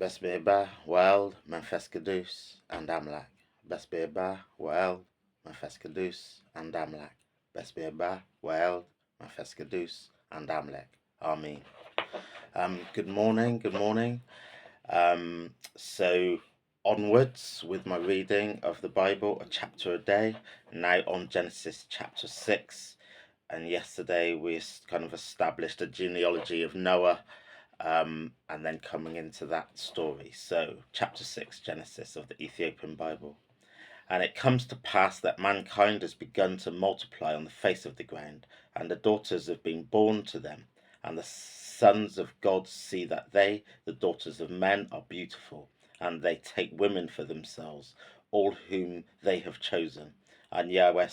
Besbeba, Wild, Manfeskadus, and Amlak. Besbeba, Wild, Manfeskadus, and Amlak. Besbeba, Wild, Manfeskadus, and Amlek. Amen. Good morning, good morning. So onwards with my reading of the Bible, a chapter a day, now on Genesis chapter 6. And yesterday we kind of established a genealogy of Noah, and then coming into that story. So, chapter 6, Genesis of the Ethiopian Bible. And it comes to pass that mankind has begun to multiply on the face of the ground, and the daughters have been born to them. And the sons of God see that they, the daughters of men, are beautiful, and they take women for themselves, all whom they have chosen. And Yahweh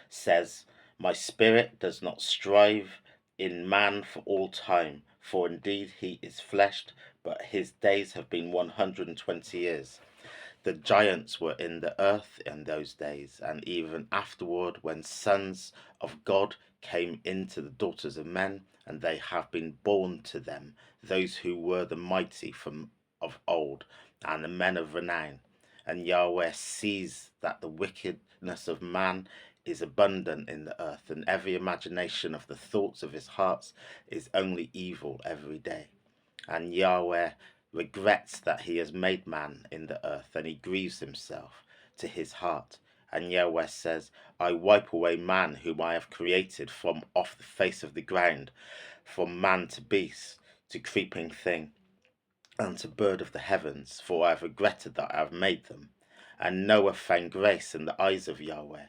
says, My spirit does not strive in man for all time, for indeed he is fleshed, but his days have been 120 years. The giants were in the earth in those days, and even afterward, when sons of God came into the daughters of men, and they have been born to them, those who were the mighty from of old, and the men of renown. And Yahweh sees that the wickedness of man is abundant in the earth, and every imagination of the thoughts of his hearts is only evil every day. And Yahweh regrets that he has made man in the earth, and he grieves himself to his heart. And Yahweh says, I wipe away man whom I have created from off the face of the ground, from man to beast, to creeping thing, and to bird of the heavens, for I have regretted that I have made them. And Noah found grace in the eyes of Yahweh.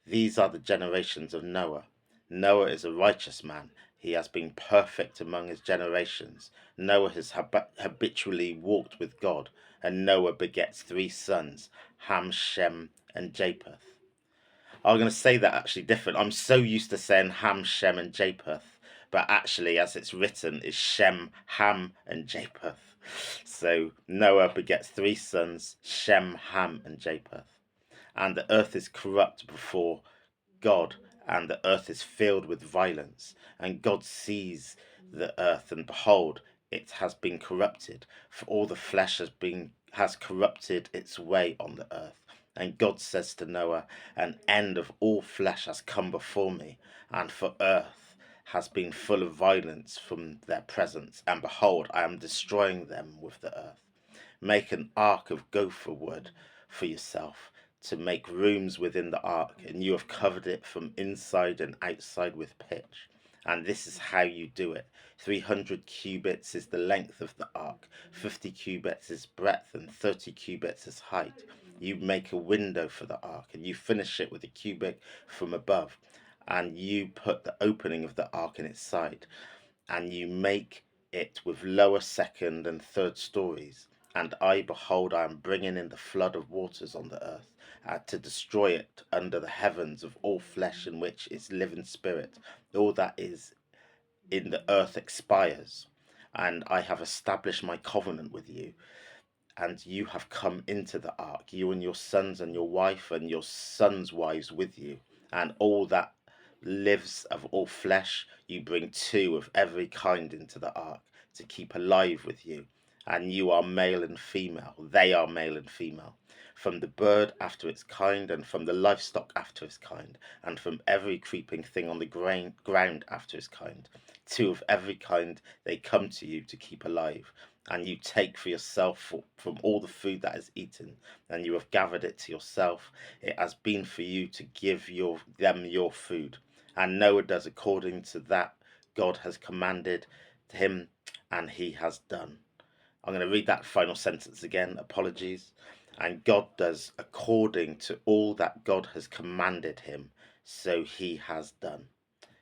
These are the generations of Noah. Noah is a righteous man. He has been perfect among his generations. Noah has habitually walked with God, and Noah begets 3 sons, Ham, Shem, and Japheth. I'm going to say that actually different. I'm so used to saying Ham, Shem, and Japheth, but actually, as it's written, is Shem, Ham, and Japheth. So Noah begets 3 sons, Shem, Ham, and Japheth. And the earth is corrupt before God, and the earth is filled with violence. And God sees the earth, and behold, it has been corrupted, for all the flesh has corrupted its way on the earth. And God says to Noah, An end of all flesh has come before me, and for earth has been full of violence from their presence. And behold, I am destroying them with the earth. Make an ark of gopher wood for yourself, to make rooms within the ark, and you have covered it from inside and outside with pitch. And this is how you do it. 300 cubits is the length of the ark, 50 cubits is breadth, and 30 cubits is height. You make a window for the ark, and you finish it with a cubit from above, and you put the opening of the ark in its side, and you make it with lower, second, and third stories. And I, behold, I am bringing in the flood of waters on the earth, to destroy it under the heavens of all flesh in which its living spirit, all that is in the earth expires. And I have established my covenant with you, and you have come into the ark, you and your sons and your wife and your sons' wives with you, and all that lives of all flesh, you bring 2 of every kind into the ark to keep alive with you. And you are male and female, they are male and female, from the bird after its kind, and from the livestock after its kind, and from every creeping thing on the ground after its kind. 2 of every kind they come to you to keep alive. And you take for yourself from all the food that is eaten, and you have gathered it to yourself. It has been for you to give them your food. And Noah does according to that God has commanded him, and he has done. I'm going to read that final sentence again. Apologies. And God does according to all that God has commanded him, so he has done.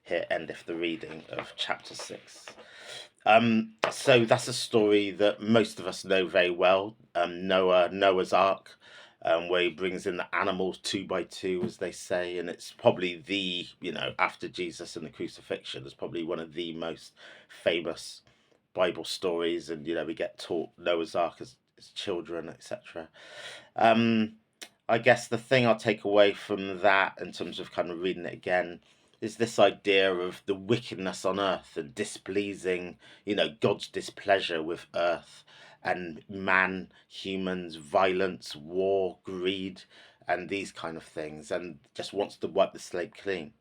Here endeth the reading of chapter 6. So that's a story that most of us know very well. Noah's Ark, where he brings in the animals 2 by 2, as they say, and it's probably after Jesus and the crucifixion, it's probably one of the most famous Bible stories, and we get taught Noah's Ark as children, etc. I guess the thing I'll take away from that, in terms of kind of reading it again, is this idea of the wickedness on earth and displeasing, God's displeasure with earth, and man, humans, violence, war, greed, and these kind of things, and just wants to wipe the slate clean.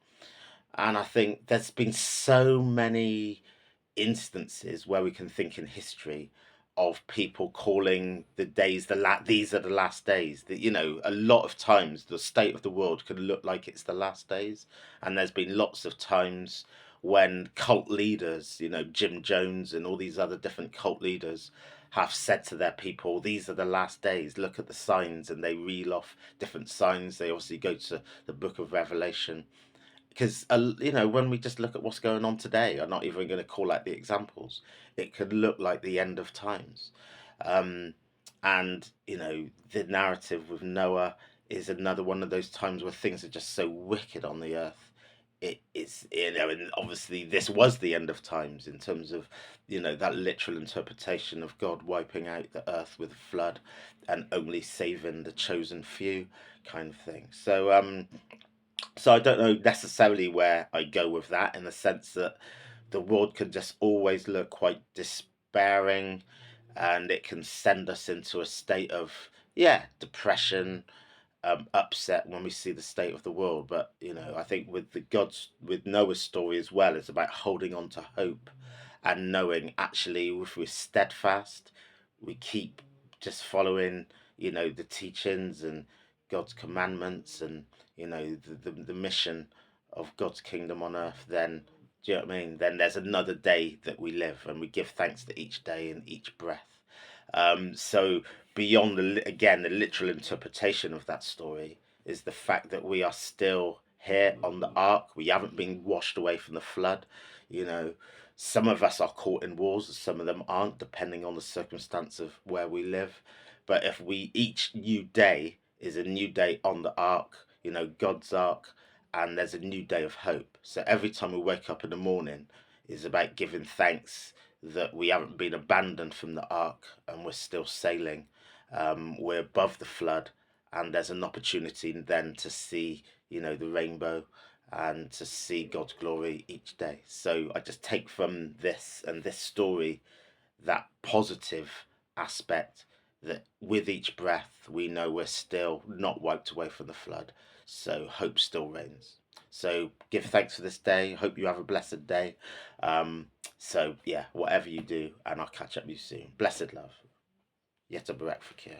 And I think there's been so many instances where we can think in history of people calling the days these are the last days. That, a lot of times the state of the world could look like it's the last days, and there's been lots of times when cult leaders, Jim Jones and all these other different cult leaders, have said to their people, these are the last days, look at the signs, and they reel off different signs. They obviously go to the book of Revelation, because when we just look at what's going on today, I'm not even going to call out the examples, it could look like the end of times. um and the narrative with Noah is another one of those times where things are just so wicked on the earth. It's, and obviously this was the end of times in terms of that literal interpretation of God wiping out the earth with a flood and only saving the chosen few, kind of thing. So I don't know necessarily where I go with that, in the sense that the world can just always look quite despairing, and it can send us into a state of, yeah, depression, upset when we see the state of the world. But I think with Noah's story as well, it's about holding on to hope and knowing, actually, if we're steadfast, we keep just following, the teachings and God's commandments, and the mission of God's kingdom on earth. Then, do you know what I mean? Then there's another day that we live, and we give thanks to each day and each breath. So beyond again, the literal interpretation of that story is the fact that we are still here on the ark. We haven't been washed away from the flood. You know, some of us are caught in wars, and some of them aren't, depending on the circumstance of where we live. But if we, each new day is a new day on the ark, God's ark, and there's a new day of hope. So every time we wake up in the morning is about giving thanks that we haven't been abandoned from the ark, and we're still sailing. We're above the flood, and there's an opportunity then to see, the rainbow, and to see God's glory each day. So I just take from this and this story that positive aspect, that with each breath we know we're still not wiped away from the flood. So hope still reigns. So give thanks for this day. Hope you have a blessed day. So yeah, whatever you do, and I'll catch up with you soon. Blessed love. Yet a Barak Fakir.